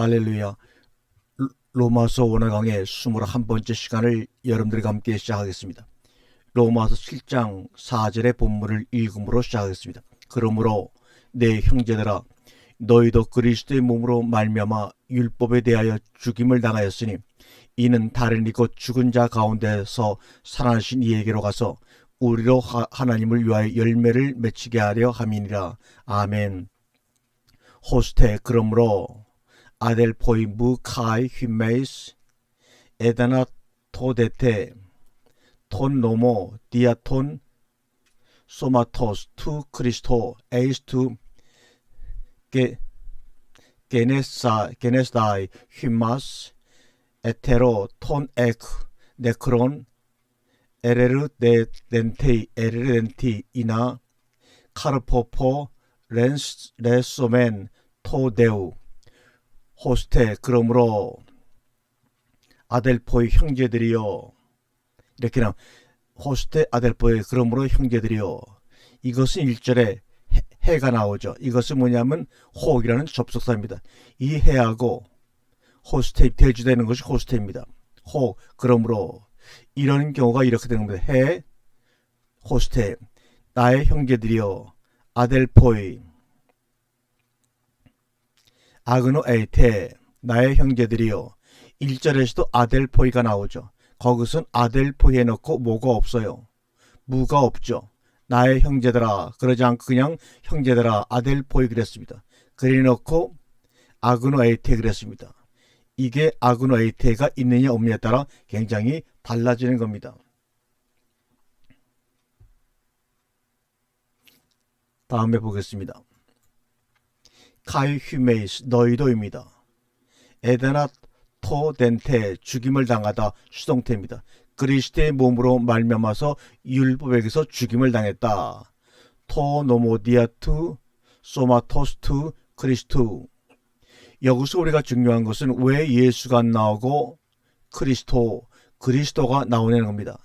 할렐루야. 로마서 원어 강의 21번째 시간을 여러분들과 함께 시작하겠습니다. 로마서 7장 4절의 본문을 읽음으로 시작하겠습니다. 그러므로 내 형제들아, 너희도 그리스도의 몸으로 말미암아 율법에 대하여 죽임을 당하였으니 이는 다른 이고 죽은 자 가운데서 살아나신 이에게로 가서 우리로 하나님을 위하여 열매를 맺히게 하려 함이니라. 아멘. 호스테, 그러므로 아델포이 무카이 휘메이스 에다나 토데테 톤 노모 디아톤 소마토스 투 크리스토 에이스 투 게네스다이 휘마스 에테로 톤 에크 네크론 에레르덴티 이나 카르포포 레소멘 토데우. 호스테, 그러므로 아델포의 형제들이여. 이렇게 나와. 호스테 아델포의 그러므로 형제들이여. 이것은 1절에 해가 나오죠. 이것은 뭐냐면 호이라는 접속사입니다. 이 해하고 호스테 대주되는 것이 호스테입니다. 호, 그러므로 이런 경우가 이렇게 되는 겁니다. 해, 호스테, 나의 형제들이여. 아델포이 아그노 에이테, 나의 형제들이요. 1절에서도 아델포이가 나오죠. 거기선 아델포이 해놓고 뭐가 없어요. 무가 없죠. 나의 형제들아. 그러지 않고 그냥 형제들아 아델포이 그랬습니다. 그래놓고 아그노 에이테 그랬습니다. 이게 아그노 에이테가 있느냐 없느냐에 따라 굉장히 달라지는 겁니다. 다음에 보겠습니다. 카이 휴메이스, 너희도입니다. 에데나 토덴테, 죽임을 당하다, 수동태입니다. 그리스도의 몸으로 말미암아서 율법에게서 죽임을 당했다. 토노모디아투 소마토스투 크리스투. 여기서 우리가 중요한 것은 왜 예수가 안 나오고 그리스도가 나오는 겁니다.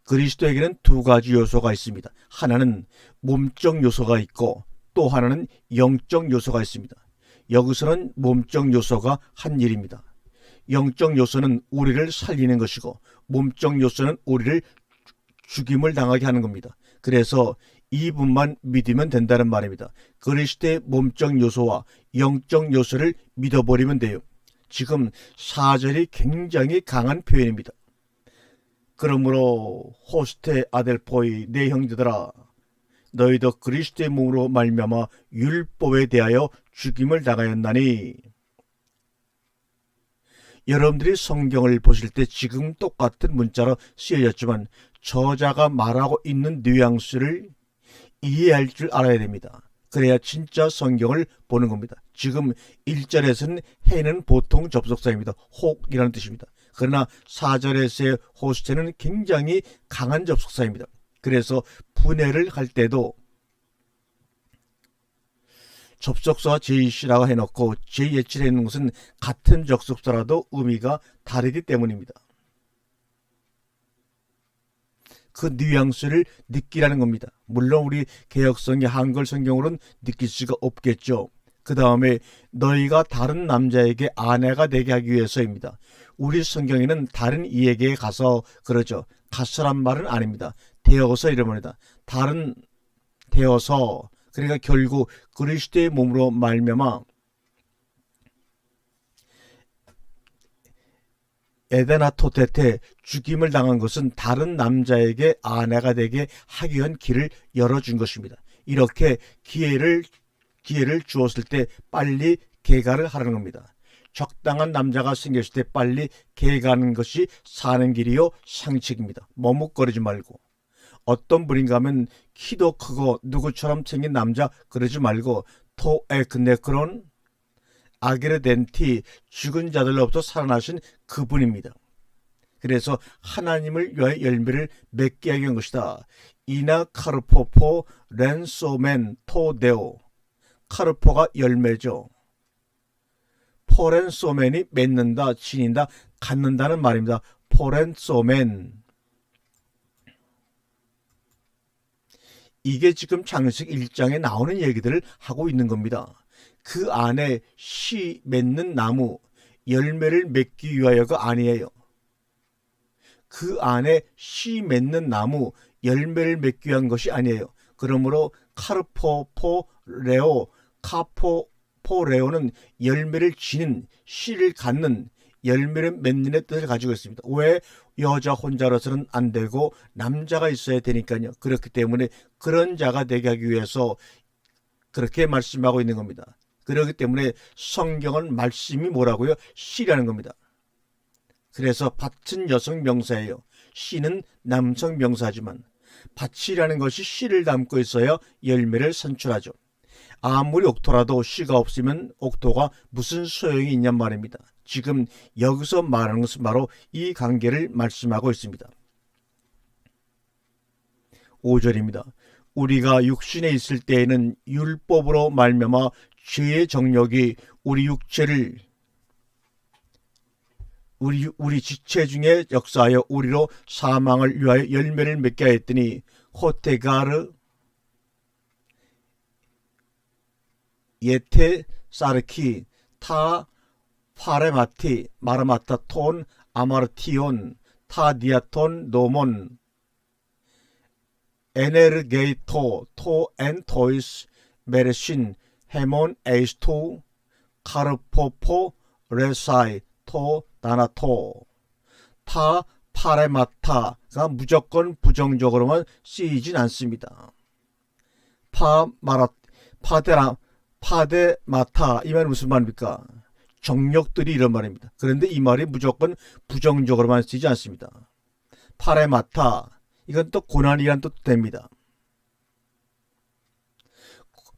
그리스도에게는 두 가지 요소가 있습니다. 하나는 몸적 요소가 있고 또 하나는 영적 요소가 있습니다. 여기서는 몸적 요소가 한 일입니다. 영적 요소는 우리를 살리는 것이고 몸적 요소는 우리를 죽임을 당하게 하는 겁니다. 그래서 이분만 믿으면 된다는 말입니다. 그리스도의 몸적 요소와 영적 요소를 믿어버리면 돼요. 지금 4절이 굉장히 강한 표현입니다. 그러므로 호스테 아델포이, 내 형제들아, 너희도 그리스도의 몸으로 말미암아 율법에 대하여 죽임을 당하였나니. 여러분들이 성경을 보실 때 지금 똑같은 문자로 쓰여졌지만 저자가 말하고 있는 뉘앙스를 이해할 줄 알아야 됩니다. 그래야 진짜 성경을 보는 겁니다. 지금 1절에서는 해는 보통 접속사입니다. 혹이라는 뜻입니다. 그러나 4절에서의 호스테는 굉장히 강한 접속사입니다. 그래서 분해를 할 때도 접속사와 JC라고 해놓고 JH를 해놓은 것은 같은 접속사라도 의미가 다르기 때문입니다. 그 뉘앙스를 느끼라는 겁니다. 물론 우리 개역성의 한글 성경으로는 느낄 수가 없겠죠. 그 다음에 너희가 다른 남자에게 아내가 되게 하기 위해서입니다. 우리 성경에는 다른 이에게 가서 그러죠. 가서란 말은 아닙니다. 되어서 이러합니다. 다른 되어서, 그러니까 결국 그리스도의 몸으로 말미암아 에데나토테테, 죽임을 당한 것은 다른 남자에게 아내가 되게 하기 위한 길을 열어준 것입니다. 이렇게 기회를 주었을 때 빨리 개가를 하라는 겁니다. 적당한 남자가 생겼을 때 빨리 개가하는 것이 사는 길이요 상책입니다. 머뭇거리지 말고. 어떤 분인가 하면 키도 크고 누구처럼 생긴 남자 그러지 말고 토에크네크론 아게르덴티, 죽은 자들로부터 살아나신 그분입니다. 그래서 하나님을 위하여 열매를 맺게 하기 위한 것이다. 이나 카르포포 렌소멘 토데오. 카르포가 열매죠. 포렌소멘이 맺는다, 지닌다, 갖는다는 말입니다. 포렌소멘. 이게 지금 창세기 1장에 나오는 얘기들을 하고 있는 겁니다. 그 안에 씨 맺는 나무 열매를 맺기 위하여가 아니에요. 그 안에 씨 맺는 나무 열매를 맺기 위한 것이 아니에요. 그러므로 카르포포레오, 카포포레오는 열매를 지는, 씨를 갖는, 열매를 맺는 의 뜻을 가지고 있습니다. 왜 여자 혼자로서는 안 되고 남자가 있어야 되니까요. 그렇기 때문에 그런 자가 되게 하기 위해서 그렇게 말씀하고 있는 겁니다. 그렇기 때문에 성경은 말씀이 뭐라고요? 씨라는 겁니다. 그래서 밭은 여성 명사예요. 씨는 남성 명사지만 밭이라는 것이 씨를 담고 있어야 열매를 산출하죠. 아무리 옥토라도 씨가 없으면 옥토가 무슨 소용이 있냔 말입니다. 지금 여기서 말하는 것은 바로 이 관계를 말씀하고 있습니다. 5절입니다. 우리가 육신에 있을 때에는 율법으로 말미암아 죄의 정욕이 우리 육체를 우리 지체 중에 역사하여 우리로 사망을 위하여 열매를 맺게 하였더니 호테가르 예테 사르키 타 파레마티 마르마타톤 아마르티온 타 디아톤 노몬 에네르게이토 토 엔토이스 메르신 헤몬 에이스토 카르포포 레사이 토 나나토 타 파레마타가 무조건 부정적으로만 쓰이진 않습니다. 파데마타 이 말은 무슨 말입니까? 정력들이 이런 말입니다. 그런데 이 말이 무조건 부정적으로만 쓰이지 않습니다. 파레마타 이건 또 고난이란 뜻도 됩니다.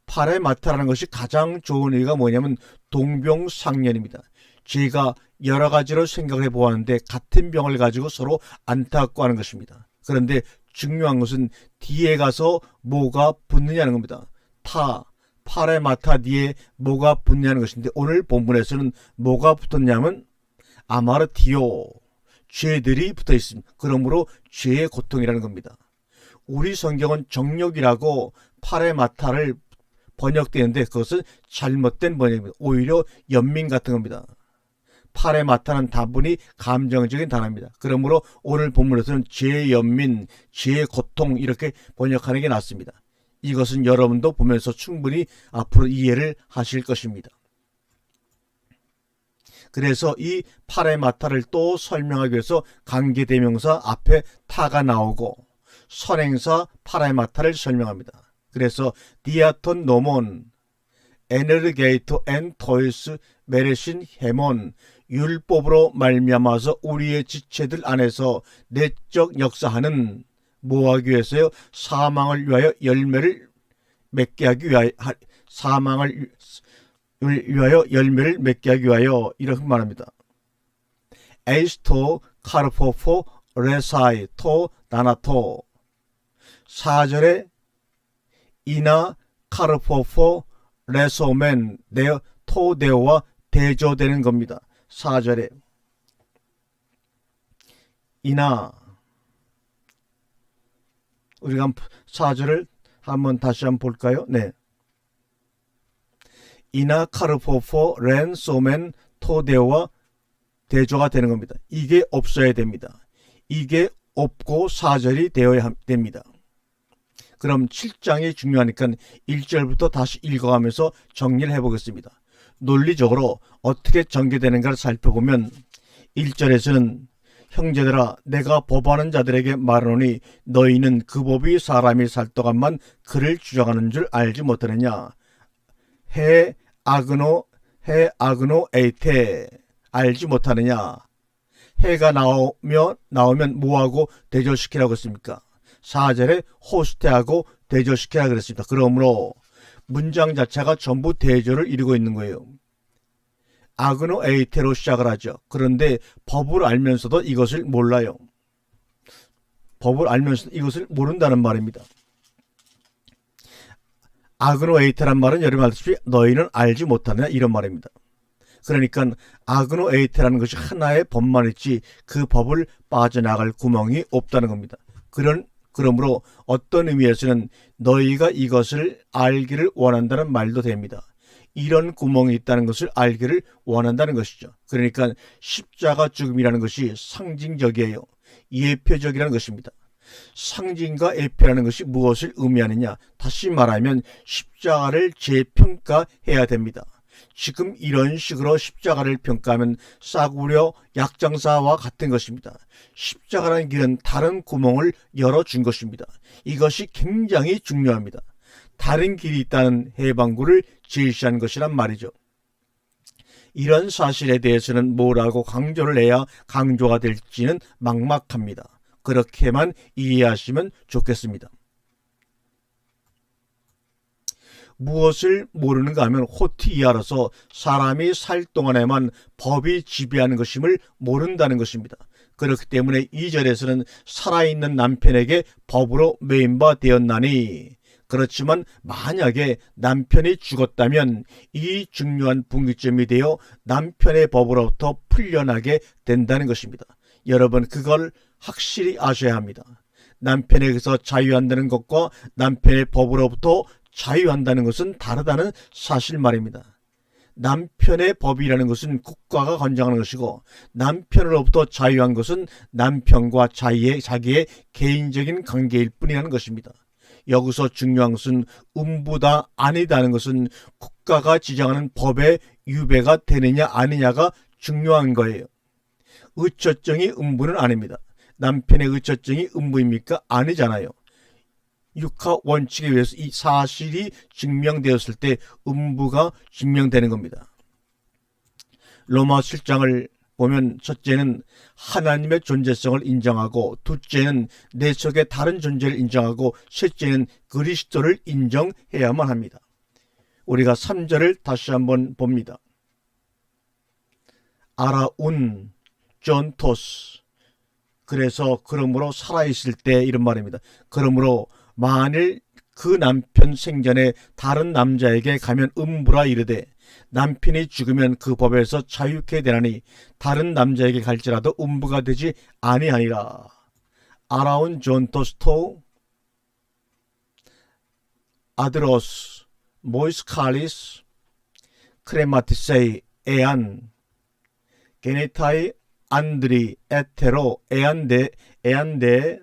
파레마타라는 것이 가장 좋은 의미가 뭐냐면 동병상련입니다. 제가 여러 가지로 생각해 보았는데 같은 병을 가지고 서로 안타까워하는 것입니다. 그런데 중요한 것은 뒤에 가서 뭐가 붙느냐는 겁니다. 파레마타 뒤에 뭐가 붙냐는 것인데 오늘 본문에서는 뭐가 붙었냐면 아마르티오 죄들이 붙어 있습니다. 그러므로 죄의 고통이라는 겁니다. 우리 성경은 정욕이라고 파레마타를 번역되는데 그것은 잘못된 번역입니다. 오히려 연민 같은 겁니다. 파레마타는 다분히 감정적인 단어입니다. 그러므로 오늘 본문에서는 죄의 연민, 죄의 고통 이렇게 번역하는 게 낫습니다. 이것은 여러분도 보면서 충분히 앞으로 이해를 하실 것입니다. 그래서 이 파레마타를 또 설명하기 위해서 관계대명사 앞에 타가 나오고 선행사 파레마타를 설명합니다. 그래서 디아톤 노몬 에네르게이토 엔 토이스 메레신 헤몬 율법으로 말미암아서 우리의 지체들 안에서 내적 역사하는 뭐하기 위해서요? 사망을 위하여 열매를 맺게 하기 위하여 사망을 위하여 열매를 맺게 하기 위하여 이렇게 말합니다. 에이스토 카르포포 레사이 토 나나토 4절에 이나 카르포포 레소멘 네어 토데오와 대조되는 겁니다. 4절에 이나 우리가 4절을 한번 다시 한번 볼까요? 네. 이나 카르포포 렌 소멘 토데오와 대조가 되는 겁니다. 이게 없어야 됩니다. 이게 없고 4절이 되어야 됩니다. 그럼 7장이 중요하니까 1절부터 다시 읽어가면서 정리를 해보겠습니다. 논리적으로 어떻게 전개되는가를 살펴보면 1절에서는 형제들아 내가 법하는 자들에게 말하노니 너희는 그 법이 사람이 살 동안만 그를 주장하는 줄 알지 못하느냐. 해 아그노 에이테 알지 못하느냐. 해가 나오면 뭐하고 대조시키라고 했습니까? 4절에 호스테하고 대조시키라 그랬습니다. 그러므로 문장 자체가 전부 대조를 이루고 있는 거예요. 아그노 에이테로 시작을 하죠. 그런데 법을 알면서도 이것을 몰라요. 법을 알면서도 이것을 모른다는 말입니다. 아그노 에이테란 말은 여러분 알다시피 너희는 알지 못하느냐 이런 말입니다. 그러니까 아그노 에이테라는 것이 하나의 법만 있지 그 법을 빠져나갈 구멍이 없다는 겁니다. 그러므로 어떤 의미에서는 너희가 이것을 알기를 원한다는 말도 됩니다. 이런 구멍이 있다는 것을 알기를 원한다는 것이죠. 그러니까 십자가 죽음이라는 것이 상징적이에요. 예표적이라는 것입니다. 상징과 예표라는 것이 무엇을 의미하느냐? 다시 말하면 십자가를 재평가해야 됩니다. 지금 이런 식으로 십자가를 평가하면 싸구려 약장사와 같은 것입니다. 십자가라는 길은 다른 구멍을 열어준 것입니다. 이것이 굉장히 중요합니다. 다른 길이 있다는 해방구를 제시한 것이란 말이죠. 이런 사실에 대해서는 뭐라고 강조를 해야 강조가 될지는 막막합니다. 그렇게만 이해하시면 좋겠습니다. 무엇을 모르는가 하면 호티이하로서 사람이 살 동안에만 법이 지배하는 것임을 모른다는 것입니다. 그렇기 때문에 2절에서는 살아있는 남편에게 법으로 매인바 되었나니, 그렇지만 만약에 남편이 죽었다면 이 중요한 분기점이 되어 남편의 법으로부터 풀려나게 된다는 것입니다. 여러분, 그걸 확실히 아셔야 합니다. 남편에게서 자유한다는 것과 남편의 법으로부터 자유한다는 것은 다르다는 사실 말입니다. 남편의 법이라는 것은 국가가 관장하는 것이고, 남편으로부터 자유한 것은 남편과 자기의 개인적인 관계일 뿐이라는 것입니다. 여기서 중요한 것은 음부다 아니다는 것은 국가가 지정하는 법에 유배가 되느냐 아니냐가 중요한 거예요. 의처증이 음부는 아닙니다. 남편의 의처증이 음부입니까? 아니잖아요. 육하 원칙에 의해서 이 사실이 증명되었을 때 음부가 증명되는 겁니다. 로마 7장을 보면 첫째는 하나님의 존재성을 인정하고, 둘째는 내 속에 다른 존재를 인정하고, 셋째는 그리스도를 인정해야만 합니다. 우리가 3절을 다시 한번 봅니다. 아라운 존토스, 그래서 그러므로 살아있을 때 이런 말입니다. 그러므로 만일 그 남편 생전에 다른 남자에게 가면 음부라 이르되 남편이 죽으면 그 법에서 자유케 되나니 다른 남자에게 갈지라도 음부가 되지 아니하니라. 아라운 존토스토 아드로스 모이스칼리스 크레마티세이 에안 게네타이 안드리 에테로 에안데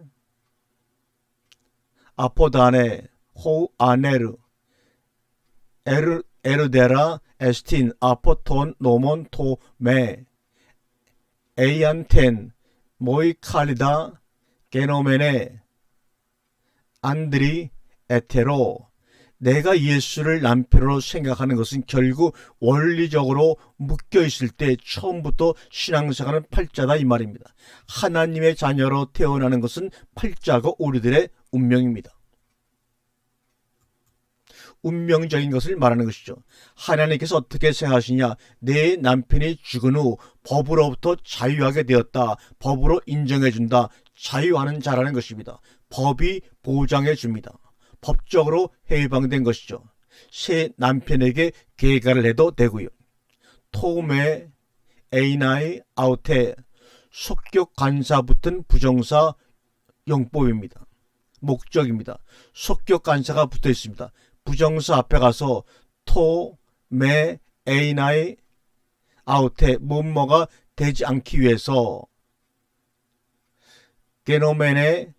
아포다네 호 아네르 에르데라 에스틴 아포톤 노몬 토메 에이안텐 모이칼리다 게노메네 안드리 에테로. 내가 예수를 남편으로 생각하는 것은 결국 원리적으로 묶여있을 때 처음부터 신앙생활은 팔자다 이 말입니다. 하나님의 자녀로 태어나는 것은 팔자고 우리들의 운명입니다. 운명적인 것을 말하는 것이죠. 하나님께서 어떻게 생각하시냐? 내 남편이 죽은 후 법으로부터 자유하게 되었다. 법으로 인정해준다. 자유하는 자라는 것입니다. 법이 보장해 줍니다. 법적으로 해방된 것이죠. 새 남편에게 계가를 해도 되고요. 토메 에이나이 아우테 속격 간사 붙은 부정사 용법입니다. 목적입니다. 속격 간사가 붙어 있습니다. 부정사 앞에 가서 토메 에이나이 아우테 뭐뭐가 되지 않기 위해서 게노멘의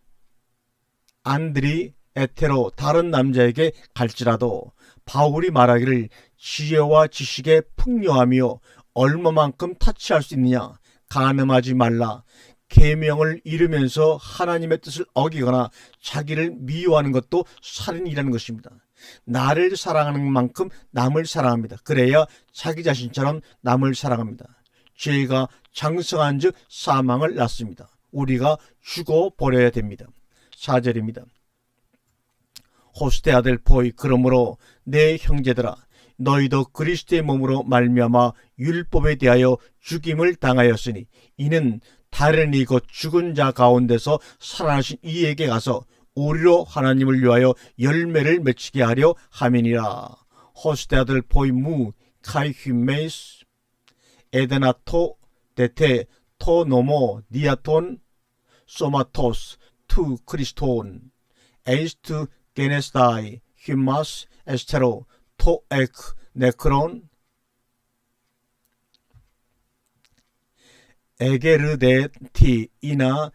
안드리 에테로 다른 남자에게 갈지라도 바울이 말하기를 지혜와 지식에 풍요하며 얼마만큼 타치할 수 있느냐, 간음하지 말라, 계명을 잃으면서 하나님의 뜻을 어기거나 자기를 미워하는 것도 살인이라는 것입니다. 나를 사랑하는 만큼 남을 사랑합니다. 그래야 자기 자신처럼 남을 사랑합니다. 죄가 장성한 즉 사망을 낳습니다. 우리가 죽어버려야 됩니다. 4절입니다. 호스테 아들 보이, 그러므로 내 형제들아 너희도 그리스도의 몸으로 말미암아 율법에 대하여 죽임을 당하였으니 이는 다른 이 곧 죽은 자 가운데서 살아나신 이에게 가서 우리로 하나님을 위하여 열매를 맺히게 하려 함이니라. 호스테 아들 보이 무 카이 휘메이스 에데나토 데테 토 노모 니아톤 소마토스 투 크리스톤 에이스트 게네스다이 히마스 에스테로 토 에크 네크론 에게르데티 이나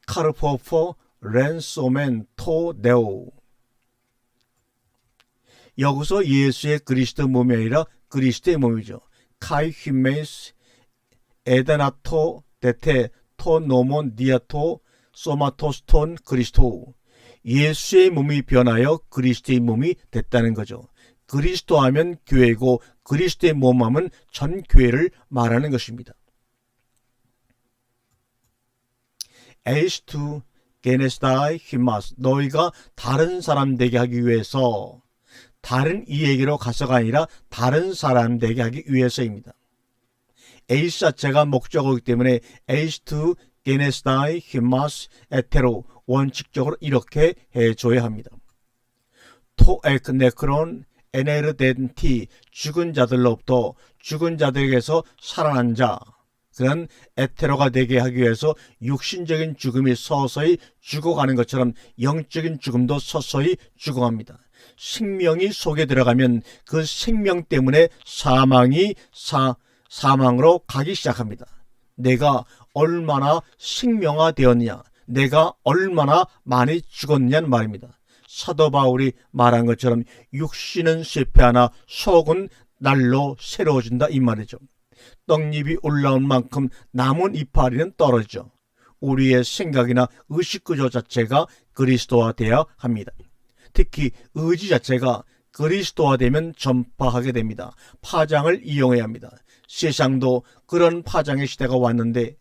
카르포포 렌소멘 토데오. 여기서 예수의 그리스도 몸이 아니라 그리스도의 몸이죠. 카이 휘메이스 에다나토 데테 토 노몬 디아토 소마토스톤 그리스도. 예수의 몸이 변하여 그리스도의 몸이 됐다는 거죠. 그리스도 하면 교회고 그리스도의 몸하면 전 교회를 말하는 것입니다. 에이스투 게네스다이 히마스. 너희가 다른 사람 되게 하기 위해서, 다른 이에게로 가서가 아니라 다른 사람 되게 하기 위해서입니다. 에이스 자체가 목적어이기 때문에 에이스투 게네스다이 히마스 에테로, 원칙적으로 이렇게 해줘야 합니다. 토에크 네크론 에네르덴티, 죽은 자들로부터, 죽은 자들에게서 살아난 자, 그런 에테로가 되게 하기 위해서 육신적인 죽음이 서서히 죽어가는 것처럼 영적인 죽음도 서서히 죽어갑니다. 생명이 속에 들어가면 그 생명 때문에 사망으로 가기 시작합니다. 내가 얼마나 생명화되었느냐, 내가 얼마나 많이 죽었느냐는 말입니다. 사도 바울이 말한 것처럼 육신은 쇠퇴하나 속은 날로 새로워진다 이 말이죠. 떡잎이 올라온 만큼 남은 이파리는 떨어져. 우리의 생각이나 의식구조 자체가 그리스도화되어야 합니다. 특히 의지 자체가 그리스도화되면 전파하게 됩니다. 파장을 이용해야 합니다. 세상도 그런 파장의 시대가 왔는데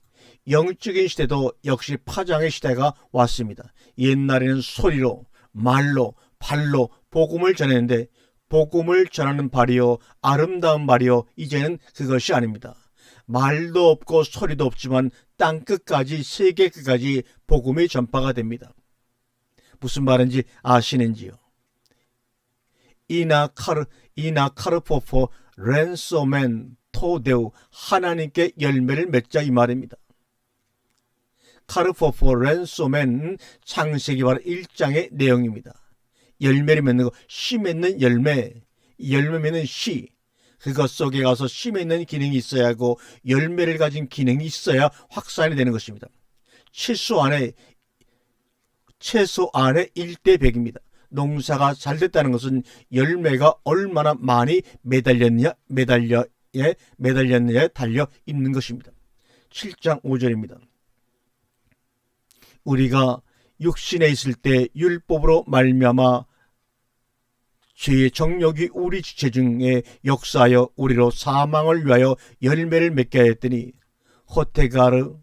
영적인 시대도 역시 파장의 시대가 왔습니다. 옛날에는 소리로, 말로, 발로 복음을 전했는데 복음을 전하는 발이요, 아름다운 발이요, 이제는 그것이 아닙니다. 말도 없고 소리도 없지만 땅끝까지, 세계 끝까지 복음이 전파가 됩니다. 무슨 말인지 아시는지요? 이나 카르포포 렌소멘 토데우, 하나님께 열매를 맺자 이 말입니다. 카르포포 렌소멘, 창세기 바로 1장의 내용입니다. 열매를 맺는 거, 씨 맺는 열매, 열매 맺는 씨, 그것 속에 가서 씨 맺는 기능이 있어야 하고 열매를 가진 기능이 있어야 확산이 되는 것입니다. 최소한의 1대 100입니다. 농사가 잘 됐다는 것은 열매가 얼마나 많이 매달렸느냐에 달려 있는 것입니다. 7장 5절입니다. 우리가 육신에 있을 때 율법으로 말미암아 죄의 정욕이 우리 지체 중에 역사하여 우리로 사망을 위하여 열매를 맺게 하였더니 호테가르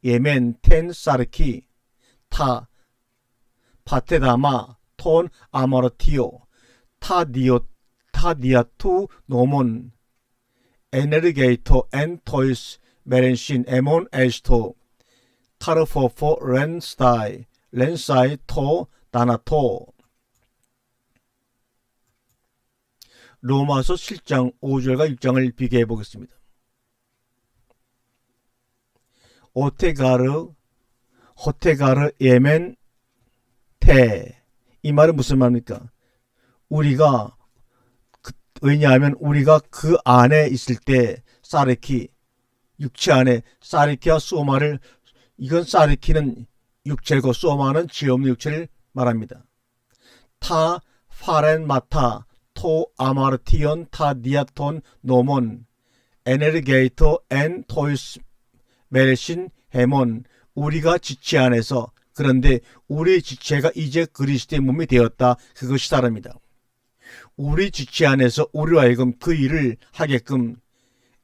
예멘 텐 사르키 타 파테다마 톤 아마르티오 타디아투 노몬 에네르게이토 엔토이스 메렌신 에몬 에스토 카르포포 렌사이 토 다나토. 로마서 7장 5절과 6장을 비교해 보겠습니다. 호테가르 예멘 테, 이 말은 무슨 말입니까? 우리가 왜냐하면 우리가 그 안에 있을 때 사르키, 육체 안에 사르키와 소마를, 이건 사르키는 육체고 소마는 죄 없는 육체를 말합니다. 타 파렌 마타 토 아마르티온 타 디아톤 노몬 에네르게이토 엔 토이스 메르신 헤몬, 우리가 지체 안에서, 그런데 우리 지체가 이제 그리스도의 몸이 되었다, 그것이 다릅니다. 우리 지체 안에서 우리로 하여금 그 일을 하게끔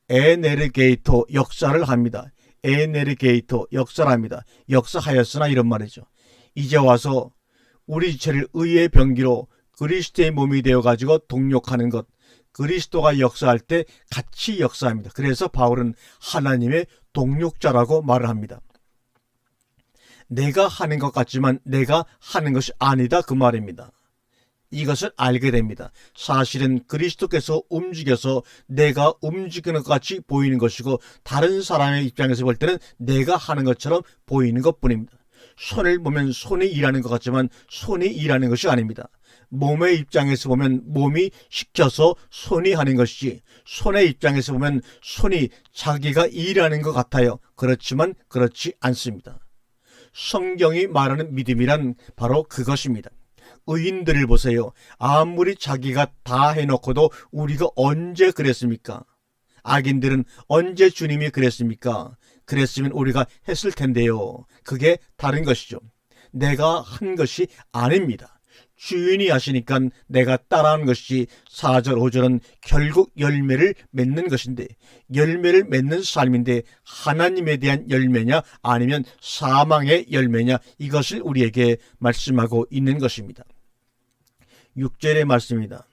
에네르게이토, 역사를 합니다. 에네르게이토, 역사를 합니다. 역사하였으나 이런 말이죠. 이제 와서 우리 지체를 의의 병기로 그리스도의 몸이 되어가지고 동력하는 것, 그리스도가 역사할 때 같이 역사합니다. 그래서 바울은 하나님의 동력자라고 말을 합니다. 내가 하는 것 같지만 내가 하는 것이 아니다, 그 말입니다. 이것을 알게 됩니다. 사실은 그리스도께서 움직여서 내가 움직이는 것 같이 보이는 것이고 다른 사람의 입장에서 볼 때는 내가 하는 것처럼 보이는 것뿐입니다. 손을 보면 손이 일하는 것 같지만 손이 일하는 것이 아닙니다. 몸의 입장에서 보면 몸이 시켜서 손이 하는 것이지, 손의 입장에서 보면 손이 자기가 일하는 것 같아요. 그렇지만 그렇지 않습니다. 성경이 말하는 믿음이란 바로 그것입니다. 의인들을 보세요. 아무리 자기가 다 해놓고도 우리가 언제 그랬습니까? 악인들은 언제 주님이 그랬습니까? 그랬으면 우리가 했을 텐데요. 그게 다른 것이죠. 내가 한 것이 아닙니다. 주인이 하시니까 내가 따라하는 것이지, 4절 5절은 결국 열매를 맺는 것인데, 열매를 맺는 삶인데 하나님에 대한 열매냐 아니면 사망의 열매냐, 이것을 우리에게 말씀하고 있는 것입니다. 6절의 말씀입니다.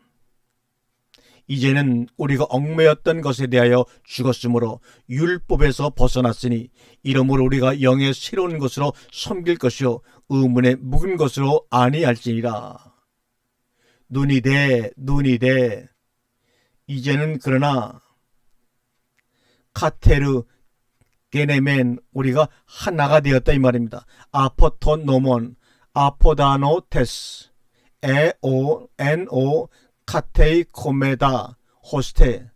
이제는 우리가 얽매였던 것에 대하여 죽었으므로 율법에서 벗어났으니 이러므로 우리가 영의 새로운 것으로 섬길 것이요 의문의 묵은 것으로 아니할지니라. 눈이 돼 이제는 그러나 카테르 게네멘, 우리가 하나가 되었다 이 말입니다. 아포토노몬 아포다노테스 에오NO 카테이 코메다 호스테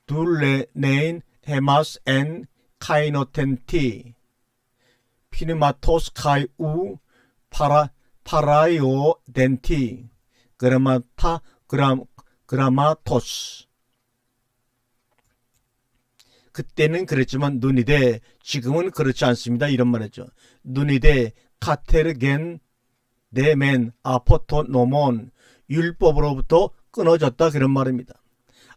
둘레 네인 헤마스 엔 카이노텐티 피누마토스 카이 우 파라이오 덴티 그라마토스. 그때는 그랬지만 눈이 돼, 지금은 그렇지 않습니다. 이런 말이죠. 눈이 돼 카테르겐 네멘 아포토노몬, 율법으로부터 끊어졌다, 그런 말입니다.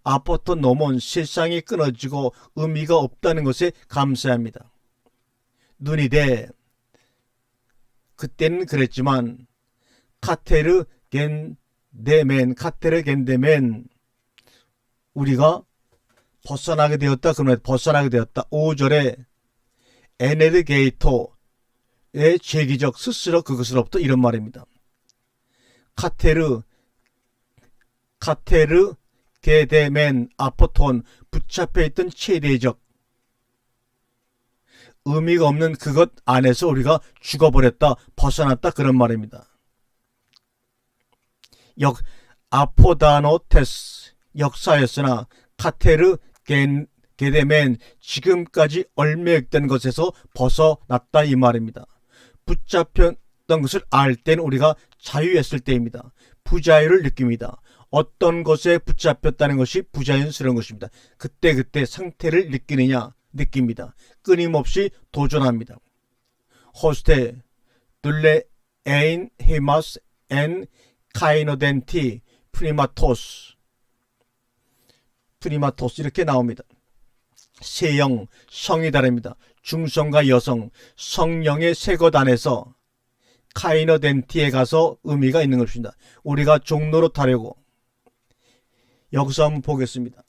아포토노몬, 세상이 끊어지고 의미가 없다는 것에 감사합니다. 눈이 돼, 그때는 그랬지만 카테르겐데멘 우리가 벗어나게 되었다. 그러면 벗어나게 되었다. 5절에 에네르게이토의 제기적 스스로 그것으로부터, 이런 말입니다. 카테르 게데멘 아포톤, 붙잡혀 있던 최대적 의미가 없는 그것 안에서 우리가 죽어버렸다, 벗어났다, 그런 말입니다. 아포다노테스 역사였으나 카테르 게데멘 지금까지 얽매였던 것에서 벗어났다 이 말입니다. 붙잡혔던 것을 알 때는 우리가 자유했을 때입니다. 부자유를 느낍니다. 어떤 것에 붙잡혔다는 것이 부자연스러운 것입니다. 그때 상태를 느낍니다. 끊임없이 도전합니다. 호스테 둘레 에인 히마스 엔 카이노덴티 프리마토스 이렇게 나옵니다. 세영, 성이 다릅니다. 중성과 여성, 성령의 새 것 안에서 카이노덴티에 가서 의미가 있는 것입니다. 우리가 종로로 타려고. 여기서 한번 보겠습니다.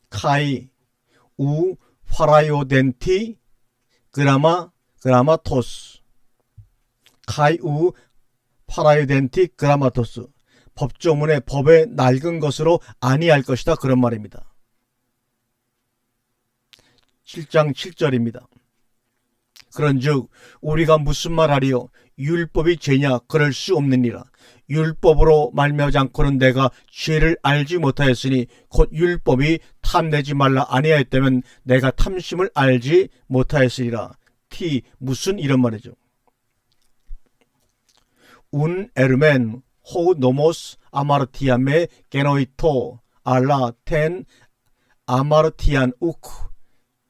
카이 우 파라이오덴티 그라마토스, 카이 우 파라이오덴티 그라마토스, 법조문의 법에 낡은 것으로 아니할 것이다, 그런 말입니다. 7장 7절입니다. 그런즉 우리가 무슨 말하리요? 율법이 죄냐? 그럴 수 없느니라. 율법으로 말미암지 않고는 내가 죄를 알지 못하였으니 곧 율법이 탐내지 말라 아니하였다면 내가 탐심을 알지 못하였으리라. 무슨, 이런 말이죠. 운 에르멘 호 노모스 아마르티아메 게노이토 알라 텐 아마르티안 우크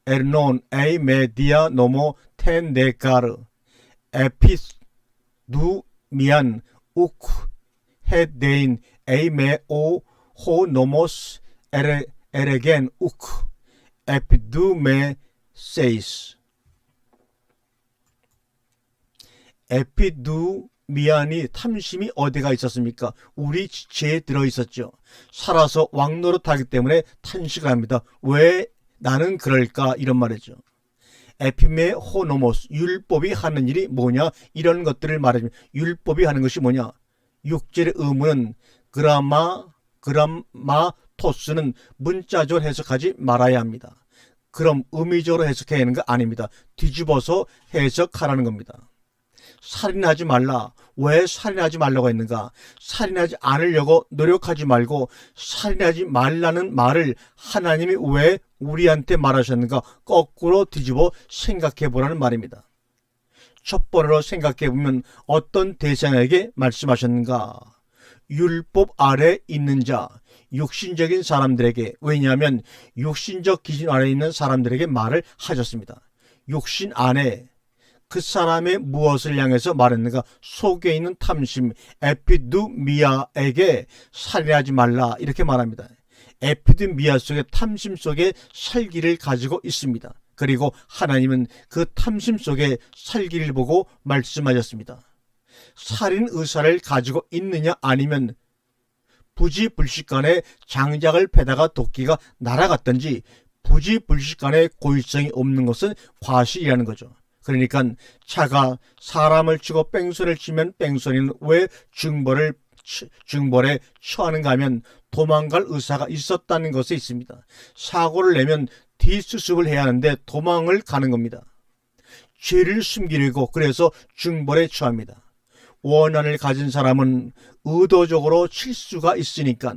에르논 에이 메디아 노모 텐 네가르 에피스 누 미안 우크 헤데인 에이 메오 호 노모스 에레겐 우크 에피두메 세이스. 에피두미안이 탐심이 어디가 있었습니까? 우리 지체에 들어있었죠. 살아서 왕노릇하기 때문에 탄식을 합니다. 왜 나는 그럴까? 이런 말이죠. 에피메 호노모스, 율법이 하는 일이 뭐냐? 이런 것들을 말해주면, 율법이 하는 것이 뭐냐? 6절의 의문은 그라마토스는 문자적으로 해석하지 말아야 합니다. 그럼 의미적으로 해석해야 하는 거 아닙니다. 뒤집어서 해석하라는 겁니다. 살인하지 말라. 왜 살인하지 말라고 했는가? 살인하지 않으려고 노력하지 말고 살인하지 말라는 말을 하나님이 왜 우리한테 말하셨는가? 거꾸로 뒤집어 생각해 보라는 말입니다. 첫 번째로 생각해 보면 어떤 대상에게 말씀하셨는가? 율법 아래 있는 자, 육신적인 사람들에게, 왜냐하면 육신적 기준 아래 있는 사람들에게 말을 하셨습니다. 육신 안에 그 사람의 무엇을 향해서 말했는가? 속에 있는 탐심, 에피두미아에게 살인하지 말라, 이렇게 말합니다. 에피두미아 속에, 탐심 속에 살기를 가지고 있습니다. 그리고 하나님은 그 탐심 속에 살기를 보고 말씀하셨습니다. 살인 의사를 가지고 있느냐, 아니면 부지불식간에 장작을 패다가 도끼가 날아갔든지 부지불식간에 고의성이 없는 것은 과실이라는 거죠. 그러니까 차가 사람을 치고 뺑소니를 치면 뺑소니는 왜 중벌에 처하는가 하면 도망갈 의사가 있었다는 것에 있습니다. 사고를 내면 뒷수습을 해야 하는데 도망을 가는 겁니다. 죄를 숨기려고, 그래서 중벌에 처합니다. 원한을 가진 사람은 의도적으로 칠 수가 있으니까,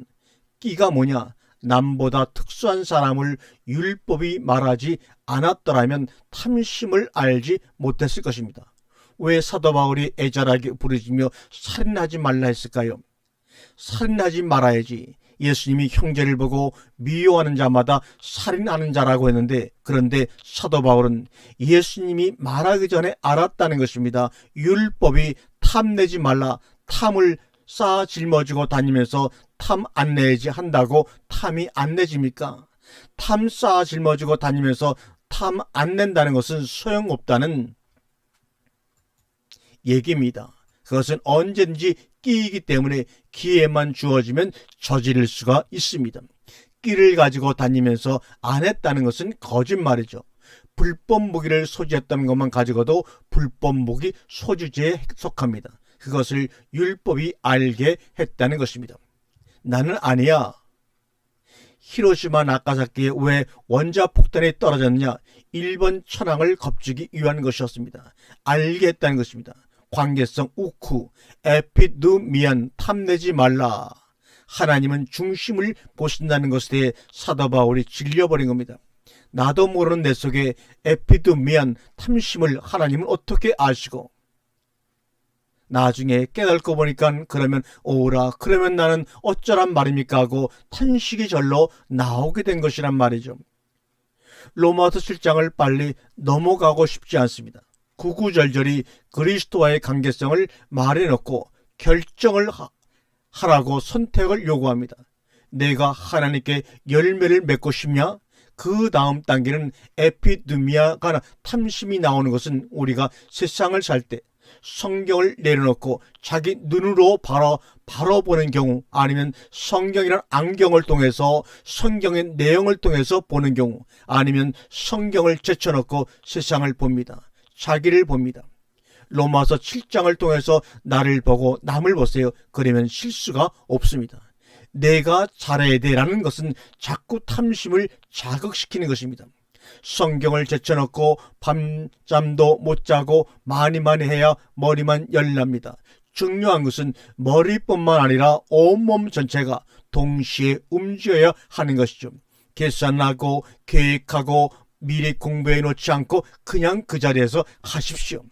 끼가 뭐냐? 남보다 특수한 사람을 율법이 말하지 않았더라면 탐심을 알지 못했을 것입니다. 왜 사도 바울이 애절하게 부르짖며 살인하지 말라 했을까요? 살인하지 말아야지. 예수님이 형제를 보고 미워하는 자마다 살인하는 자라고 했는데, 그런데 사도 바울은 예수님이 말하기 전에 알았다는 것입니다. 율법이 탐내지 말라, 탐을 쌓아 짊어지고 다니면서 탐 안 내지 한다고 탐이 안 내집니까? 탐 쌓아 짊어지고 다니면서 탐 안 낸다는 것은 소용없다는 얘기입니다. 그것은 언제든지 끼이기 때문에 기회만 주어지면 저지를 수가 있습니다. 끼를 가지고 다니면서 안 했다는 것은 거짓말이죠. 불법 무기를 소지했다는 것만 가지고도 불법 무기 소지죄에 속합니다. 그것을 율법이 알게 했다는 것입니다. 나는 아니야. 히로시마 나가사키에 왜 원자폭탄이 떨어졌느냐? 일본 천황을 겁주기 위한 것이었습니다. 알게 했다는 것입니다. 관계성 우쿠, 에피두미안, 탐내지 말라. 하나님은 중심을 보신다는 것에 대해 사도 바울이 질려버린 겁니다. 나도 모르는 내 속에 에피두미안, 탐심을 하나님은 어떻게 아시고, 나중에 깨닫고 보니까 그러면 오라, 그러면 나는 어쩌란 말입니까 하고 탄식이 절로 나오게 된 것이란 말이죠. 로마서 7장을 빨리 넘어가고 싶지 않습니다. 구구절절히 그리스도와의 관계성을 말해놓고 결정을 하라고 선택을 요구합니다. 내가 하나님께 열매를 맺고 싶냐? 그 다음 단계는 에피두미아가, 탐심이 나오는 것은 우리가 세상을 살 때 성경을 내려놓고 자기 눈으로 바로 보는 경우, 아니면 성경이란 안경을 통해서 성경의 내용을 통해서 보는 경우, 아니면 성경을 제쳐놓고 세상을 봅니다. 자기를 봅니다. 로마서 7장을 통해서 나를 보고 남을 보세요. 그러면 실수가 없습니다. 내가 잘해야 돼라는 것은 자꾸 탐심을 자극시키는 것입니다. 성경을 제쳐놓고 밤잠도 못 자고 많이 해야 머리만 열납니다. 중요한 것은 머리뿐만 아니라 온몸 전체가 동시에 움직여야 하는 것이죠. 계산하고 계획하고 미리 공부해 놓지 않고 그냥 그 자리에서 하십시오.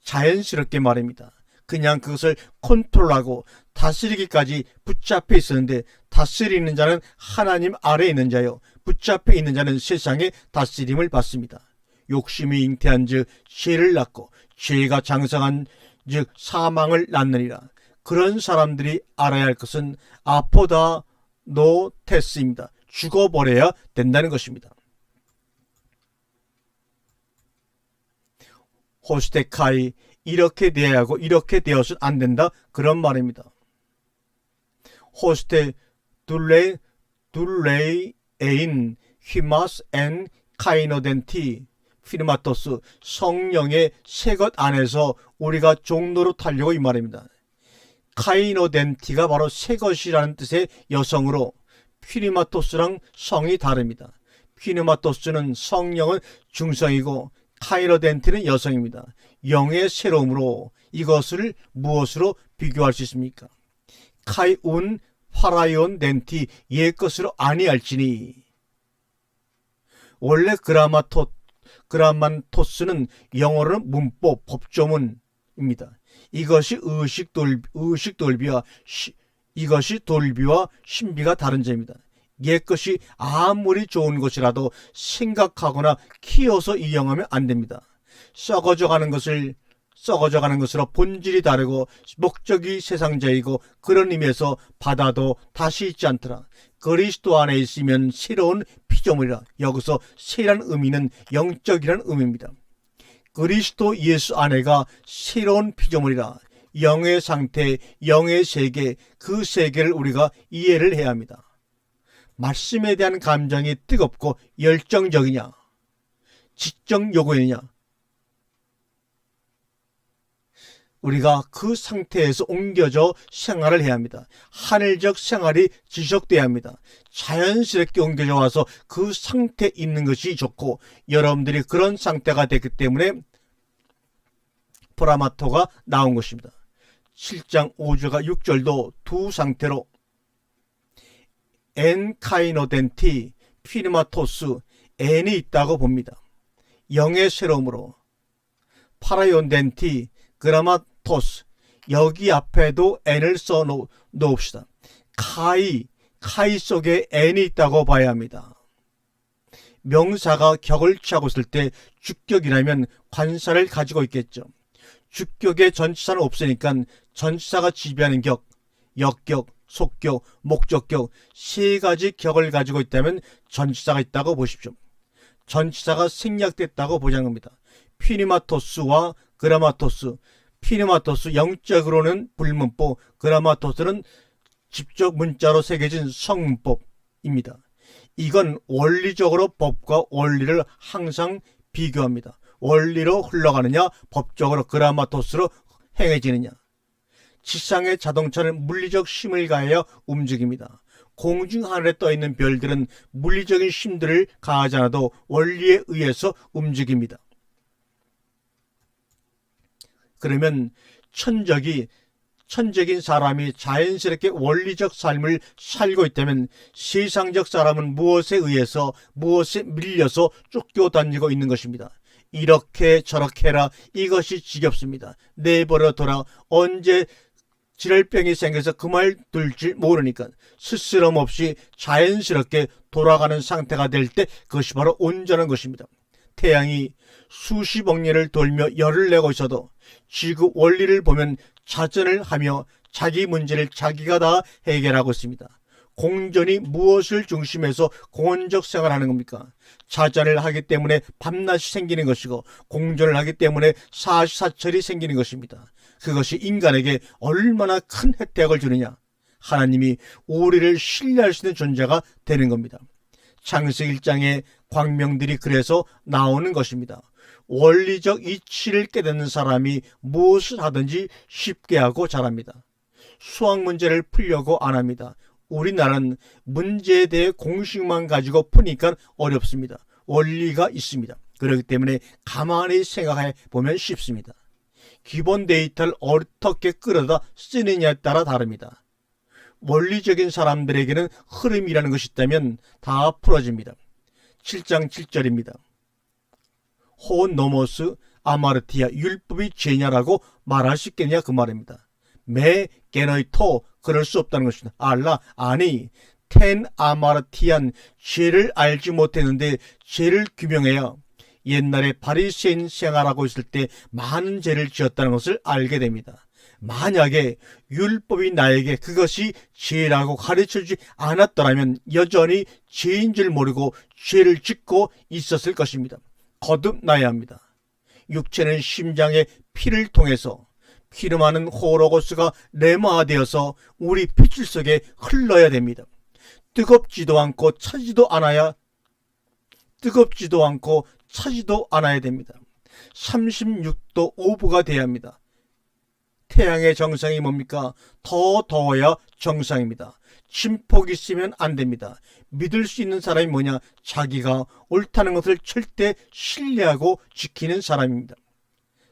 자연스럽게 말입니다. 그냥 그것을 컨트롤하고 다스리기까지 붙잡혀 있었는데, 다스리는 자는 하나님 아래에 있는 자요, 붙잡혀 있는 자는 세상의 다스림을 받습니다. 욕심이 잉태한 즉 죄를 낳고 죄가 장성한 즉 사망을 낳느니라. 그런 사람들이 알아야 할 것은 아포다 노테스입니다. 죽어버려야 된다는 것입니다. 호스테카이, 이렇게 돼야 하고 이렇게 되어서는 안 된다, 그런 말입니다. 호스테 둘레이에인 히마스 앤 카이노덴티 피르마토스, 성령의 새 것 안에서 우리가 종로로 타려고, 이 말입니다. 카이노덴티가 바로 새 것이라는 뜻의 여성으로, 피르마토스랑 성이 다릅니다. 피르마토스는 성령은 중성이고 카이노덴티는 여성입니다. 영의 새로움으로 이것을 무엇으로 비교할 수 있습니까? 카이운 파라이온 덴티 옛것으로 아니할지니. 원래 그라만토스는 영어로는 문법, 법조문입니다. 이것이 이것이 돌비와 신비가 다른 점입니다. 옛것이 아무리 좋은 것이라도 생각하거나 키워서 이용하면 안 됩니다. 썩어져 가는 것으로 본질이 다르고 목적이 세상적이고 그런 의미에서 받아도 다시 있지 않더라. 그리스도 안에 있으면 새로운 피조물이라. 여기서 새라는 의미는 영적이라는 의미입니다. 그리스도 예수 안에가 새로운 피조물이라. 영의 상태, 영의 세계, 그 세계를 우리가 이해를 해야 합니다. 말씀에 대한 감정이 뜨겁고 열정적이냐, 지적 요구이냐, 우리가 그 상태에서 옮겨져 생활을 해야 합니다. 하늘적 생활이 지속돼야 합니다. 자연스럽게 옮겨져 와서 그 상태에 있는 것이 좋고, 여러분들이 그런 상태가 됐기 때문에 프라마토가 나온 것입니다. 7장 5절과 6절도 두 상태로 엔카이노덴티, 피르마토스, N이 있다고 봅니다. 영의 새로움으로 파라이온덴티, 그라마토스, 여기 앞에도 N을 써 놓읍시다. 카이 속에 N이 있다고 봐야 합니다. 명사가 격을 취하고 있을 때 주격이라면 관사를 가지고 있겠죠. 주격의 전치사는 없으니까 전치사가 지배하는 격, 역격, 속격, 목적격 세 가지 격을 가지고 있다면 전치사가 있다고 보십시오. 전치사가 생략됐다고 보자는 겁니다. 피니마토스와 그라마토스, 피니마토스 영적으로는 불문법, 그라마토스는 직접 문자로 새겨진 성문법입니다. 이건 원리적으로 법과 원리를 항상 비교합니다. 원리로 흘러가느냐, 법적으로 그라마토스로 행해지느냐. 지상의 자동차는 물리적 힘을 가하여 움직입니다. 공중 하늘에 떠있는 별들은 물리적인 힘들을 가하지 않아도 원리에 의해서 움직입니다. 그러면 천적인 사람이 자연스럽게 원리적 삶을 살고 있다면 세상적 사람은 무엇에 의해서, 무엇에 밀려서 쫓겨다니고 있는 것입니다. 이렇게 저렇게 해라, 이것이 지겹습니다. 내버려둬라, 언제 지랄병이 생겨서 그 말 들지 모르니까 스스럼 없이 자연스럽게 돌아가는 상태가 될 때 그것이 바로 온전한 것입니다. 태양이 수십억 년을 돌며 열을 내고 있어도 지구 원리를 보면 자전을 하며 자기 문제를 자기가 다 해결하고 있습니다. 공전이 무엇을 중심해서 공원적 생활하는 겁니까? 자전을 하기 때문에 밤낮이 생기는 것이고 공전을 하기 때문에 사시사철이 생기는 것입니다. 그것이 인간에게 얼마나 큰 혜택을 주느냐. 하나님이 우리를 신뢰할 수 있는 존재가 되는 겁니다. 창세기 1장의 광명들이 그래서 나오는 것입니다. 원리적 이치를 깨닫는 사람이 무엇을 하든지 쉽게 하고 잘합니다. 수학 문제를 풀려고 안 합니다. 우리나라는 문제에 대해 공식만 가지고 푸니까 어렵습니다. 원리가 있습니다. 그렇기 때문에 가만히 생각해 보면 쉽습니다. 기본 데이터를 어떻게 끌어다 쓰느냐에 따라 다릅니다. 원리적인 사람들에게는 흐름이라는 것이 있다면 다 풀어집니다. 7장 7절입니다. 혼 노모스 아마르티아, 율법이 죄냐라고 말할 수 있겠냐 그 말입니다. 매 게너이토, 그럴 수 없다는 것입니다. 알라, 아니, 텐 아마르티안, 죄를 알지 못했는데 죄를 규명해야 옛날에 바리새인 생활하고 있을 때 많은 죄를 지었다는 것을 알게 됩니다. 만약에 율법이 나에게 그것이 죄라고 가르쳐주지 않았더라면 여전히 죄인 줄 모르고 죄를 짓고 있었을 것입니다. 거듭나야 합니다. 육체는 심장의 피를 통해서 피름하는 호로고스가 레마되어서 우리 핏줄 속에 흘러야 됩니다. 뜨겁지도 않고 차지도 않아야 됩니다. 36도 오브가 돼야 합니다. 태양의 정상이 뭡니까? 더 더워야 정상입니다. 진폭이 있으면 안 됩니다. 믿을 수 있는 사람이 뭐냐? 자기가 옳다는 것을 절대 신뢰하고 지키는 사람입니다.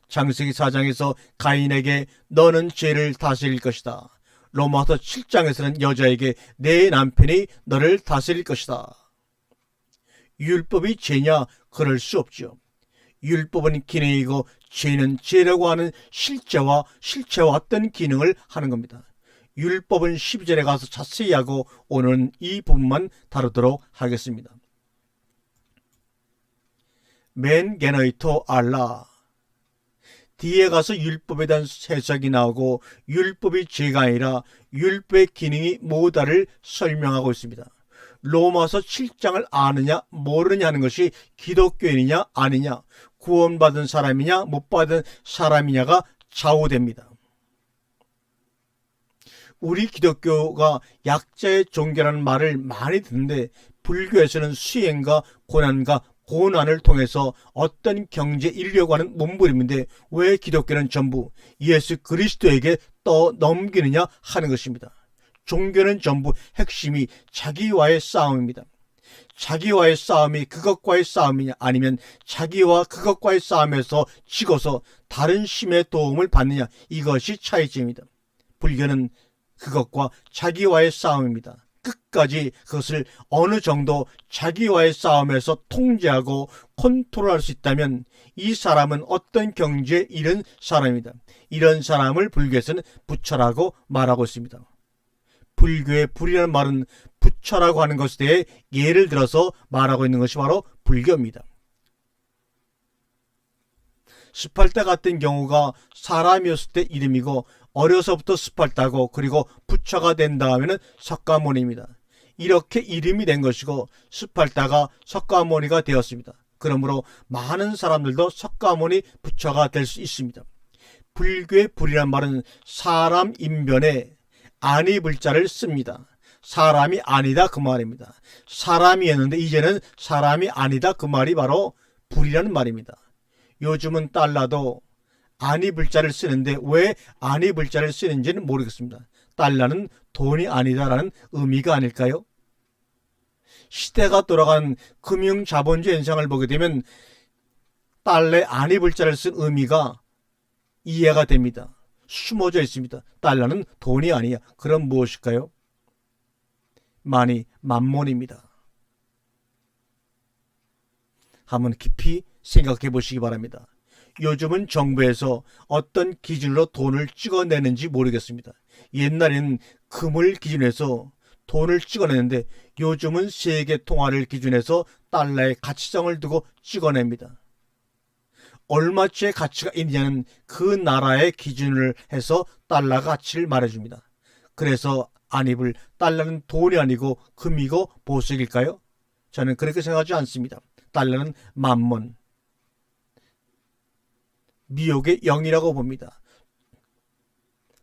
창세기 4장에서 가인에게 너는 죄를 다스릴 것이다. 로마서 7장에서는 여자에게 내 남편이 너를 다스릴 것이다. 율법이 죄냐? 그럴 수 없죠. 율법은 기능이고 죄는 죄라고 하는 실체와 어떤 기능을 하는 겁니다. 율법은 12절에 가서 자세히 하고 오늘은 이 부분만 다루도록 하겠습니다. 맨 게너이토 알라. 뒤에 가서 율법에 대한 해석이 나오고 율법이 죄가 아니라 율법의 기능이 뭐다를 설명하고 있습니다. 로마서 7장을 아느냐 모르느냐 하는 것이 기독교인이냐 아니냐, 구원받은 사람이냐 못 받은 사람이냐가 좌우됩니다. 우리 기독교가 약자의 종교라는 말을 많이 듣는데 불교에서는 수행과 고난과 고난을 통해서 어떤 경지에 이르려고 하는 몸부림인데 왜 기독교는 전부 예수 그리스도에게 떠넘기느냐 하는 것입니다. 종교는 전부 핵심이 자기와의 싸움입니다. 자기와의 싸움이 그것과의 싸움이냐 아니면 자기와 그것과의 싸움에서 지고서 다른 신의 도움을 받느냐, 이것이 차이점입니다. 불교는 그것과 자기와의 싸움입니다. 끝까지 그것을 어느 정도 자기와의 싸움에서 통제하고 컨트롤할 수 있다면 이 사람은 어떤 경지에 이른 사람이다. 이런 사람을 불교에서는 부처라고 말하고 있습니다. 불교의 불이라는 말은 부처라고 하는 것에 대해 예를 들어서 말하고 있는 것이 바로 불교입니다. 스팔타 같은 경우가 사람이었을 때 이름이고 어려서부터 스팔타고 그리고 부처가 된 다음에는 석가모니입니다. 이렇게 이름이 된 것이고 스팔타가 석가모니가 되었습니다. 그러므로 많은 사람들도 석가모니 부처가 될 수 있습니다. 불교의 불이란 말은 사람 인변에 아니 불자를 씁니다. 사람이 아니다 그 말입니다. 사람이었는데 이제는 사람이 아니다 그 말이 바로 불이라는 말입니다. 요즘은 달러도 아니 불자를 쓰는데 왜 아니 불자를 쓰는지는 모르겠습니다. 달러는 돈이 아니다라는 의미가 아닐까요? 시대가 돌아간 금융자본주의 현상을 보게 되면 달러에 아니 불자를 쓴 의미가 이해가 됩니다. 숨어져 있습니다. 달러는 돈이 아니야. 그럼 무엇일까요? 만몬입니다. 한번 깊이 생각해 보시기 바랍니다. 요즘은 정부에서 어떤 기준으로 돈을 찍어내는지 모르겠습니다. 옛날에는 금을 기준해서 돈을 찍어내는데 요즘은 세계 통화를 기준해서 달러의 가치성을 두고 찍어냅니다. 얼마치의 가치가 있느냐는 그 나라의 기준을 해서 달러 가치를 말해줍니다. 그래서 안입을 달러는 돈이 아니고 금이고 보석일까요? 저는 그렇게 생각하지 않습니다. 달러는 만몬, 미혹의 영이라고 봅니다.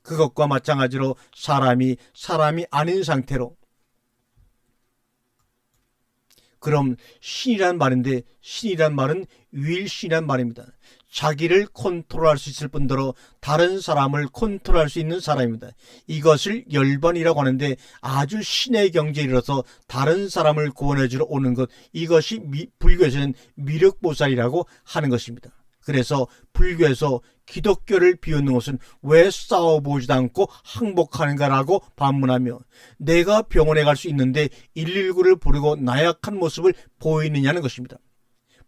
그것과 마찬가지로 사람이 아닌 상태로, 그럼 신이란 말인데 신이란 말은 위일신이란 말입니다. 자기를 컨트롤할 수 있을 뿐더러 다른 사람을 컨트롤할 수 있는 사람입니다. 이것을 열반이라고 하는데 아주 신의 경지에 이르러서 다른 사람을 구원해 주러 오는 것, 이것이 불교에서는 미륵보살이라고 하는 것입니다. 그래서 불교에서 기독교를 비웃는 것은 왜 싸워보지도 않고 항복하는가라고 반문하며 내가 병원에 갈 수 있는데 119를 부르고 나약한 모습을 보이느냐는 것입니다.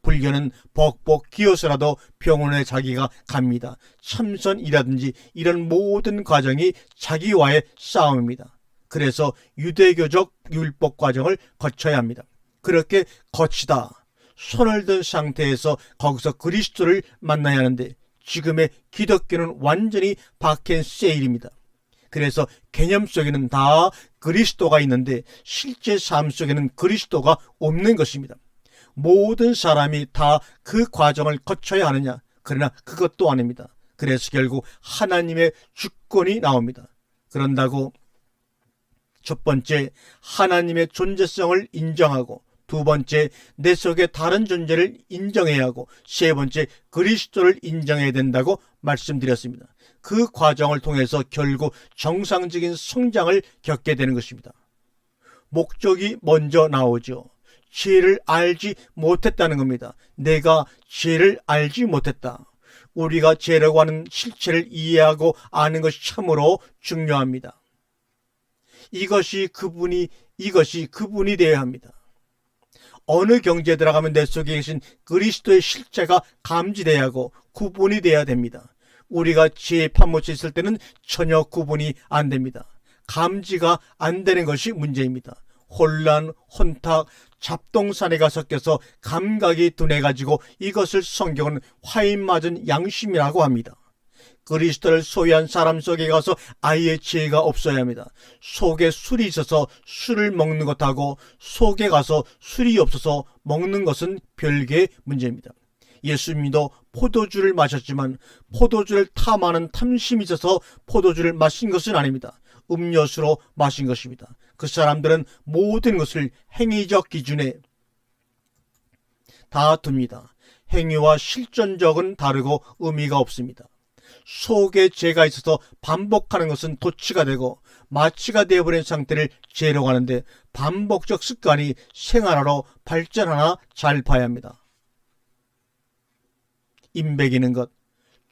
불교는 벅벅 기어서라도 병원에 자기가 갑니다. 참선이라든지 이런 모든 과정이 자기와의 싸움입니다. 그래서 유대교적 율법 과정을 거쳐야 합니다. 그렇게 거치다 손을 든 상태에서 거기서 그리스도를 만나야 하는데 지금의 기독교는 완전히 박앤세일입니다. 그래서 개념 속에는 다 그리스도가 있는데 실제 삶 속에는 그리스도가 없는 것입니다. 모든 사람이 다 그 과정을 거쳐야 하느냐? 그러나 그것도 아닙니다. 그래서 결국 하나님의 주권이 나옵니다. 그런다고 첫 번째 하나님의 존재성을 인정하고, 두 번째 내 속에 다른 존재를 인정해야 하고, 세 번째 그리스도를 인정해야 된다고 말씀드렸습니다. 그 과정을 통해서 결국 정상적인 성장을 겪게 되는 것입니다. 목적이 먼저 나오죠. 죄를 알지 못했다는 겁니다. 내가 죄를 알지 못했다. 우리가 죄라고 하는 실체를 이해하고 아는 것이 참으로 중요합니다. 이것이 그분이 되어야 합니다. 어느 경지에 들어가면 내 속에 계신 그리스도의 실체가 감지돼야 하고 구분이 돼야 됩니다. 우리가 죄에 파묻혀 있을 때는 전혀 구분이 안 됩니다. 감지가 안 되는 것이 문제입니다. 혼란, 혼탁, 잡동사내가 섞여서 감각이 둔해가지고 이것을 성경은 화인 맞은 양심이라고 합니다. 그리스도를 소유한 사람 속에 가서 아예 죄가 없어야 합니다. 속에 술이 있어서 술을 먹는 것하고 속에 가서 술이 없어서 먹는 것은 별개의 문제입니다. 예수님도 포도주를 마셨지만 포도주를 탐하는 탐심이 있어서 포도주를 마신 것은 아닙니다. 음료수로 마신 것입니다. 그 사람들은 모든 것을 행위적 기준에 다 둡니다. 행위와 실존적은 다르고 의미가 없습니다. 속에 죄가 있어서 반복하는 것은 도치가 되고 마취가 되어버린 상태를 죄라고 하는데 반복적 습관이 생활화로 발전하나 잘 봐야 합니다. 임백이는 것,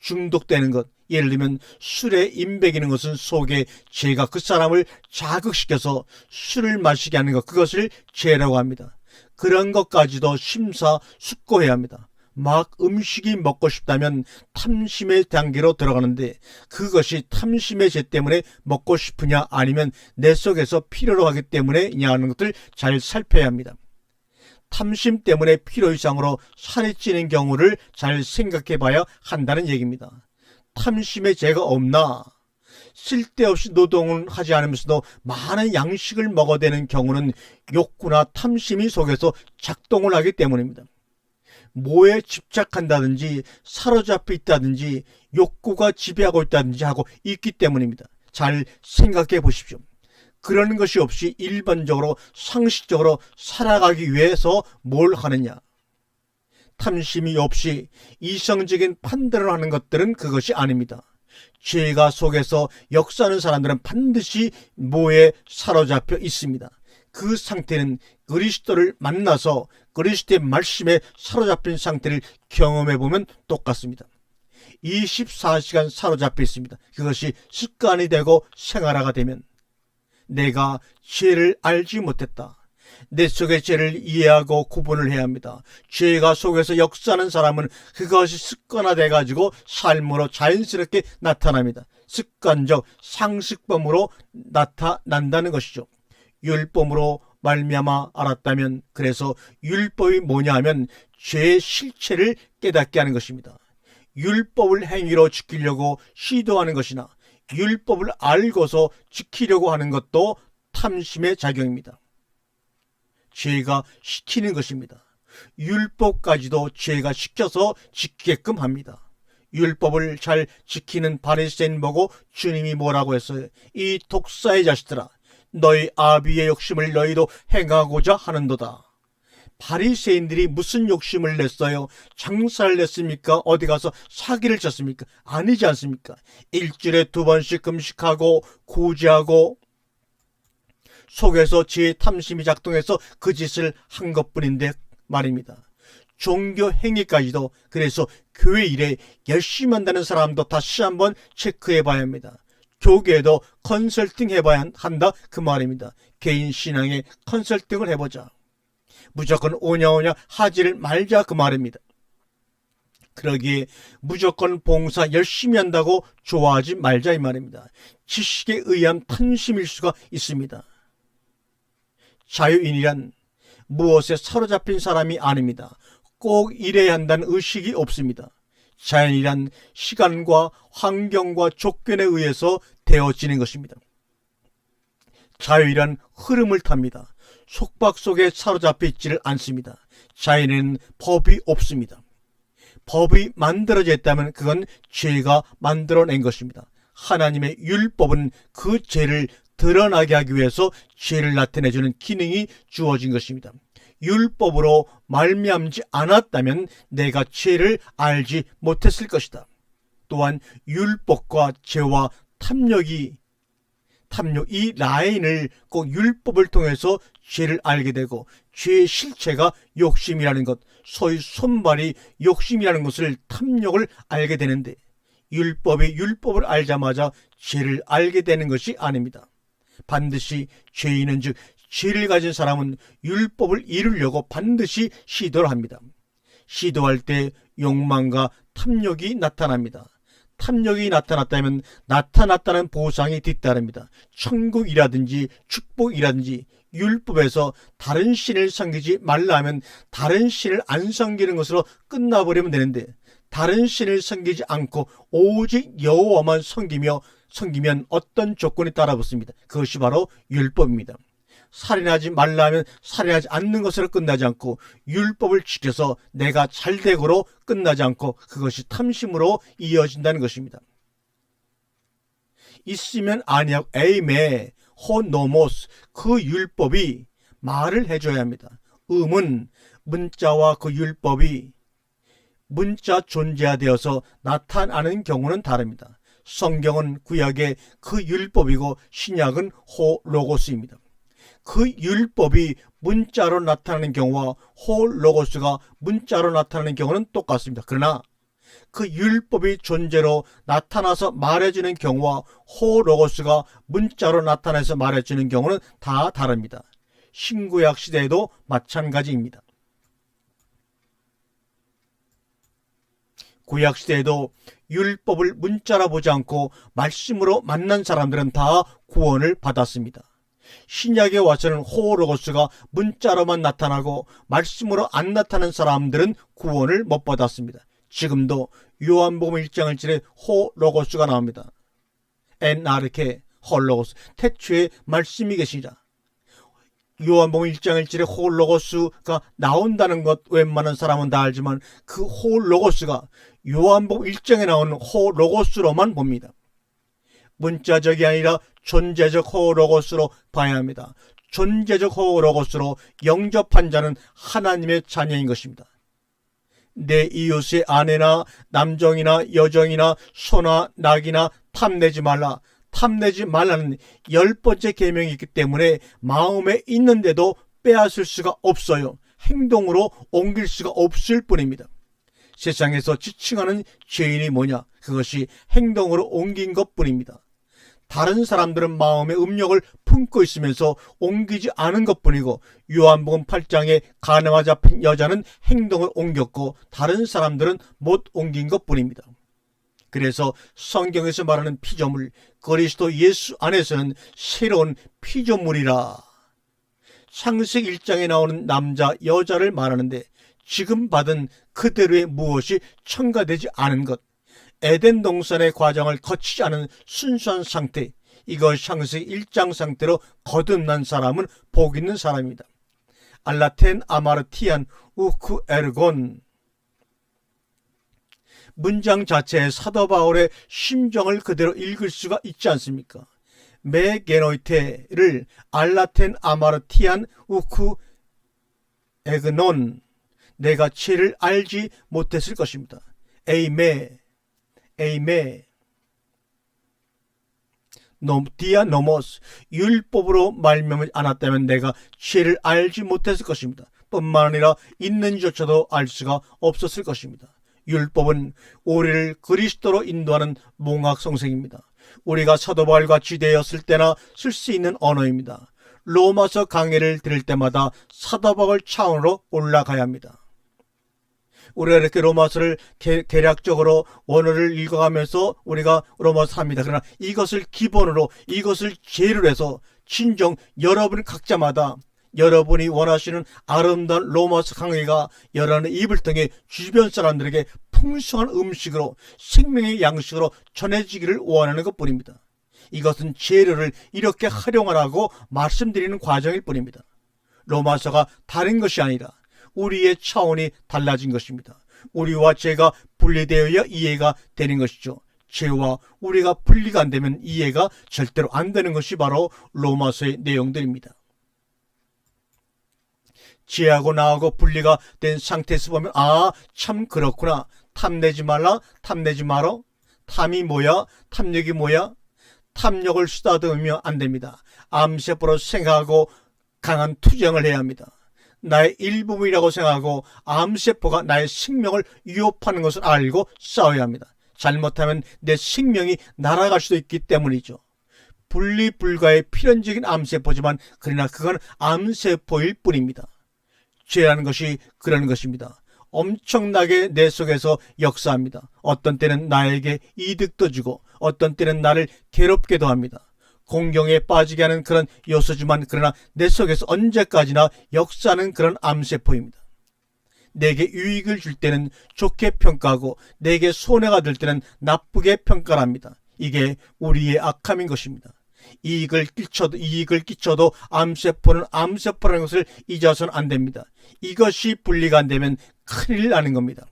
중독되는 것, 예를 들면 술에 임백이는 것은 속에 죄가 그 사람을 자극시켜서 술을 마시게 하는 것, 그것을 죄라고 합니다. 그런 것까지도 심사숙고해야 합니다. 막 음식이 먹고 싶다면 탐심의 단계로 들어가는데 그것이 탐심의 죄 때문에 먹고 싶으냐 아니면 내 속에서 필요로 하기 때문에냐 하는 것들 잘 살펴야 합니다. 탐심 때문에 필요 이상으로 살이 찌는 경우를 잘 생각해 봐야 한다는 얘기입니다. 탐심의 죄가 없나? 쓸데없이 노동을 하지 않으면서도 많은 양식을 먹어대는 경우는 욕구나 탐심이 속에서 작동을 하기 때문입니다. 뭐에 집착한다든지 사로잡혀 있다든지 욕구가 지배하고 있다든지 하고 있기 때문입니다. 잘 생각해 보십시오. 그런 것이 없이 일반적으로 상식적으로 살아가기 위해서 뭘 하느냐? 탐심이 없이 이성적인 판단을 하는 것들은 그것이 아닙니다. 죄가 속에서 역사하는 사람들은 반드시 뭐에 사로잡혀 있습니다. 그 상태는 그리스도를 만나서 그리스도의 말씀에 사로잡힌 상태를 경험해보면 똑같습니다. 24시간 사로잡혀 있습니다. 그것이 습관이 되고 생활화가 되면 내가 죄를 알지 못했다. 내 속의 죄를 이해하고 구분을 해야 합니다. 죄가 속에서 역사하는 사람은 그것이 습관화돼 가지고 삶으로 자연스럽게 나타납니다. 습관적 상습범으로 나타난다는 것이죠. 율법으로 말미암아 알았다면, 그래서 율법이 뭐냐 하면 죄의 실체를 깨닫게 하는 것입니다. 율법을 행위로 지키려고 시도하는 것이나 율법을 알고서 지키려고 하는 것도 탐심의 작용입니다. 죄가 시키는 것입니다. 율법까지도 죄가 시켜서 지키게끔 합니다. 율법을 잘 지키는 바리새인 보고 주님이 뭐라고 했어요? 이 독사의 자식들아, 너희 아비의 욕심을 너희도 행하고자 하는도다. 바리새인들이 무슨 욕심을 냈어요? 장사를 냈습니까? 어디 가서 사기를 쳤습니까? 아니지 않습니까? 일주일에 2번씩 금식하고 구제하고 속에서 죄의 탐심이 작동해서 그 짓을 한 것뿐인데 말입니다. 종교 행위까지도, 그래서 교회 일에 열심히 한다는 사람도 다시 한번 체크해 봐야 합니다. 교계에도 컨설팅 해봐야 한다, 그 말입니다. 개인 신앙에 컨설팅을 해보자. 무조건 오냐오냐 하지를 말자, 그 말입니다. 그러기에 무조건 봉사 열심히 한다고 좋아하지 말자, 이 말입니다. 지식에 의한 탐심일 수가 있습니다. 자유인이란 무엇에 사로잡힌 사람이 아닙니다. 꼭 이래야 한다는 의식이 없습니다. 자연이란 시간과 환경과 조건에 의해서 되어지는 것입니다. 자유이란 흐름을 탑니다. 속박 속에 사로잡혀 있지를 않습니다. 자연에는 법이 없습니다. 법이 만들어져 있다면 그건 죄가 만들어낸 것입니다. 하나님의 율법은 그 죄를 드러나게 하기 위해서 죄를 나타내주는 기능이 주어진 것입니다. 율법으로 말미암지 않았다면 내가 죄를 알지 못했을 것이다. 또한 율법과 죄와 탐욕 이 라인을 꼭 율법을 통해서 죄를 알게 되고 죄의 실체가 욕심이라는 것, 소위 손발이 욕심이라는 것을 탐욕을 알게 되는데 율법이 율법을 알자마자 죄를 알게 되는 것이 아닙니다. 반드시 죄인은 즉 죄를 가진 사람은 율법을 이루려고 반드시 시도를 합니다. 시도할 때 욕망과 탐욕이 나타납니다. 탐욕이 나타났다면 나타났다는 보상이 뒤따릅니다. 천국이라든지 축복이라든지 율법에서 다른 신을 섬기지 말라 하면 다른 신을 안 섬기는 것으로 끝나버리면 되는데 다른 신을 섬기지 않고 오직 여호와만 섬기면 어떤 조건이 따라붙습니다. 그것이 바로 율법입니다. 살인하지 말라 하면 살인하지 않는 것으로 끝나지 않고 율법을 지켜서 내가 잘되고로 끝나지 않고 그것이 탐심으로 이어진다는 것입니다. 있으면 아니하고 에이메 호노모스 그 율법이 말을 해줘야 합니다. 문자와 그 율법이 문자 존재화되어서 나타나는 경우는 다릅니다. 성경은 구약의 그 율법이고 신약은 호로고스입니다. 그 율법이 문자로 나타나는 경우와 호로고스가 문자로 나타나는 경우는 똑같습니다. 그러나 그 율법이 존재로 나타나서 말해주는 경우와 호로고스가 문자로 나타나서 말해주는 경우는 다 다릅니다. 신구약 시대에도 마찬가지입니다. 구약 시대에도 율법을 문자로 보지 않고 말씀으로 만난 사람들은 다 구원을 받았습니다. 신약에 와서는 호로고스가 문자로만 나타나고 말씀으로 안 나타나는 사람들은 구원을 못 받았습니다. 지금도 요한복음 1장 1절에 호로고스가 나옵니다. 엔아르케 홀로고스 태초에 말씀이 계시니라. 요한복음 1장 1절에 호로고스가 나온다는 것 웬만한 사람은 다 알지만 그 호로고스가 요한복음 1장에 나오는 호로고스로만 봅니다. 문자적이 아니라 존재적 호로고스로 봐야 합니다. 존재적 호로고스로 영접한 자는 하나님의 자녀인 것입니다. 내 이웃의 아내나 남종이나 여종이나 소나 낙이나 탐내지 말라. 탐내지 말라는 10번째 계명이 있기 때문에 마음에 있는데도 빼앗을 수가 없어요. 행동으로 옮길 수가 없을 뿐입니다. 세상에서 지칭하는 죄인이 뭐냐? 그것이 행동으로 옮긴 것뿐입니다. 다른 사람들은 마음의 음욕을 품고 있으면서 옮기지 않은 것뿐이고 요한복음 8장에 가늠아 잡힌 여자는 행동을 옮겼고 다른 사람들은 못 옮긴 것뿐입니다. 그래서 성경에서 말하는 피조물, 그리스도 예수 안에서는 새로운 피조물이라. 창세기 1장에 나오는 남자, 여자를 말하는데 지금 받은 그대로의 무엇이 첨가되지 않은 것, 에덴 동산의 과정을 거치지 않은 순수한 상태, 이것 창세기 1장 상태로 거듭난 사람은 복 있는 사람입니다. 알라텐 아마르티안 우쿠 에르곤. 문장 자체에 사도 바울의 심정을 그대로 읽을 수가 있지 않습니까? 메게노이테를 알라텐 아마르티안 우쿠 에그논, 내가 죄를 알지 못했을 것입니다. 에이메 디아노모스, 율법으로 말미암지 않았다면 내가 죄를 알지 못했을 것입니다. 뿐만 아니라 있는지조차도 알 수가 없었을 것입니다. 율법은 우리를 그리스도로 인도하는 몽학성생입니다. 우리가 사도 바울과 지대였을 때나 쓸 수 있는 언어입니다. 로마서 강의를 들을 때마다 사도 바울 차원으로 올라가야 합니다. 우리가 이렇게 로마서를 개략적으로 원어를 읽어가면서 우리가 로마서 합니다. 그러나 이것을 기본으로, 이것을 재료로 해서 진정 여러분 각자마다 여러분이 원하시는 아름다운 로마서 강의가 여러분의 입을 통해 주변 사람들에게 풍성한 음식으로, 생명의 양식으로 전해지기를 원하는 것뿐입니다. 이것은 재료를 이렇게 활용하라고 말씀드리는 과정일 뿐입니다. 로마서가 다른 것이 아니라 우리의 차원이 달라진 것입니다. 우리와 죄가 분리되어야 이해가 되는 것이죠. 죄와 우리가 분리가 안 되면 이해가 절대로 안 되는 것이 바로 로마서의 내용들입니다. 죄하고 나하고 분리가 된 상태에서 보면 참 그렇구나. 탐내지 말라, 탐내지 말어. 탐이 뭐야? 탐욕이 뭐야? 탐욕을 쓰다듬으면 안 됩니다. 암세포로 생각하고 강한 투쟁을 해야 합니다. 나의 일부분이라고 생각하고 암세포가 나의 생명을 위협하는 것을 알고 싸워야 합니다. 잘못하면 내 생명이 날아갈 수도 있기 때문이죠. 분리 불가의 필연적인 암세포지만 그러나 그건 암세포일 뿐입니다. 죄라는 것이 그런 것입니다. 엄청나게 내 속에서 역사합니다. 어떤 때는 나에게 이득도 주고 어떤 때는 나를 괴롭게도 합니다. 공경에 빠지게 하는 그런 요소지만 그러나 내 속에서 언제까지나 역사하는 그런 암세포입니다. 내게 유익을 줄 때는 좋게 평가하고 내게 손해가 될 때는 나쁘게 평가를 합니다. 이게 우리의 악함인 것입니다. 이익을 끼쳐도 암세포는 암세포라는 것을 잊어서는 안 됩니다. 이것이 분리가 안 되면 큰일 나는 겁니다.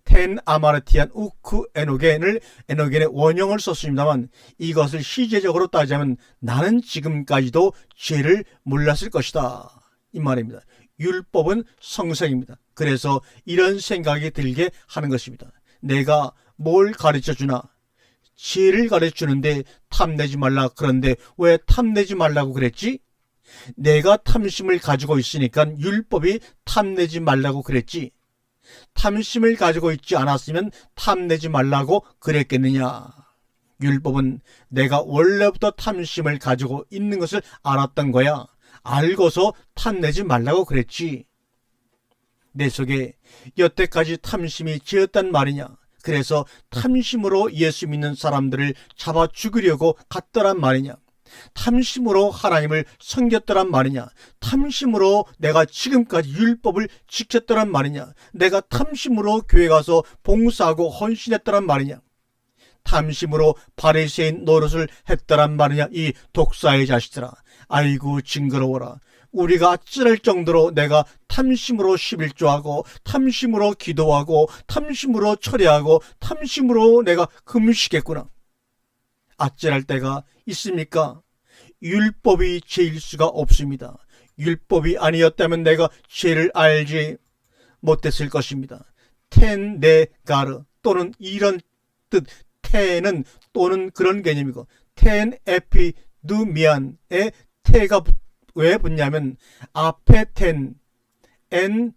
텐 아마르티안 우쿠 에노겐의 원형을 썼습니다만 이것을 시제적으로 따지자면 나는 지금까지도 죄를 몰랐을 것이다 이 말입니다. 율법은 성생입니다. 그래서 이런 생각이 들게 하는 것입니다. 내가 뭘 가르쳐주나? 죄를 가르쳐주는데 탐내지 말라. 그런데 왜 탐내지 말라고 그랬지? 내가 탐심을 가지고 있으니까 율법이 탐내지 말라고 그랬지. 탐심을 가지고 있지 않았으면 탐내지 말라고 그랬겠느냐. 율법은 내가 원래부터 탐심을 가지고 있는 것을 알았던 거야. 알고서 탐내지 말라고 그랬지. 내 속에 여태까지 탐심이 죄였단 말이냐. 그래서 탐심으로 예수 믿는 사람들을 잡아 죽이려고 갔더란 말이냐. 탐심으로 하나님을 섬겼더란 말이냐. 탐심으로 내가 지금까지 율법을 지켰더란 말이냐. 내가 탐심으로 교회 가서 봉사하고 헌신했더란 말이냐. 탐심으로 바리새인 노릇을 했더란 말이냐. 이 독사의 자식들아, 아이고 징그러워라. 우리가 찌를 정도로 내가 탐심으로 11조하고 탐심으로 기도하고 탐심으로 철회하고 탐심으로 내가 금식했구나. 아찔할 때가 있습니까? 율법이 죄일 수가 없습니다. 율법이 아니었다면 내가 죄를 알지 못했을 것입니다. 텐 네 가르 또는 이런 뜻, 텐은 또는 그런 개념이고, 텐 에피 누미안에 테가 왜 붙냐면 앞에 텐, 엔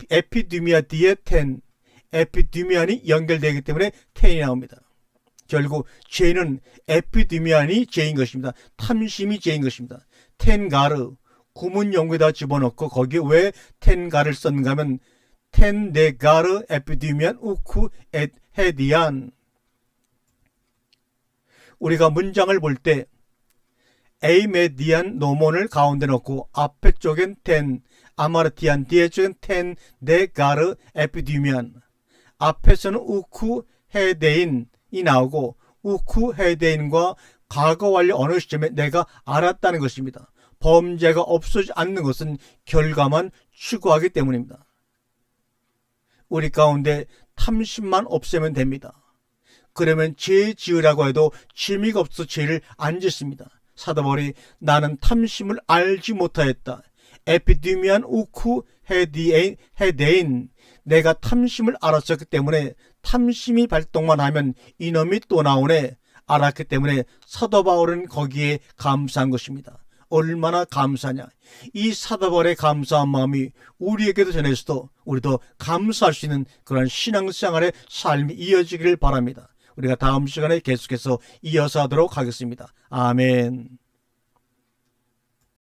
에피드미아 뒤에 텐, 에피드미안이 연결되기 때문에 텐이 나옵니다. 결국 죄는 에피드미안이 죄인 것입니다. 탐심이 죄인 것입니다. 텐가르 구문 용구에다 집어넣고 거기에 왜 텐가를 썼는가 하면 텐네가르 에피드미안 우쿠 헤디안. 우리가 문장을 볼 때 에이메디안 노몬을 가운데 넣고 앞에 쪽엔 텐 아마르티안, 뒤에 쪽엔 텐 네가르 에피드미안. 앞에서는 우쿠 헤데인이 나오고 우쿠 헤데인과 과거 완료 어느 시점에 내가 알았다는 것입니다. 범죄가 없어지지 않는 것은 결과만 추구하기 때문입니다. 우리 가운데 탐심만 없애면 됩니다. 그러면 죄 지으라고 해도 취미가 없어서 죄를 안 짓습니다. 사도 바울이 나는 탐심을 알지 못하였다. 에피드미안 우쿠 헤데인. 내가 탐심을 알았었기 때문에 탐심이 발동만 하면 이놈이 또 나오네 알았기 때문에 사도 바울은 거기에 감사한 것입니다. 얼마나 감사냐. 이 사도 바울의 감사한 마음이 우리에게도 전해서도 우리도 감사할 수 있는 그런 신앙생활의 삶이 이어지기를 바랍니다. 우리가 다음 시간에 계속해서 이어서 하도록 하겠습니다. 아멘.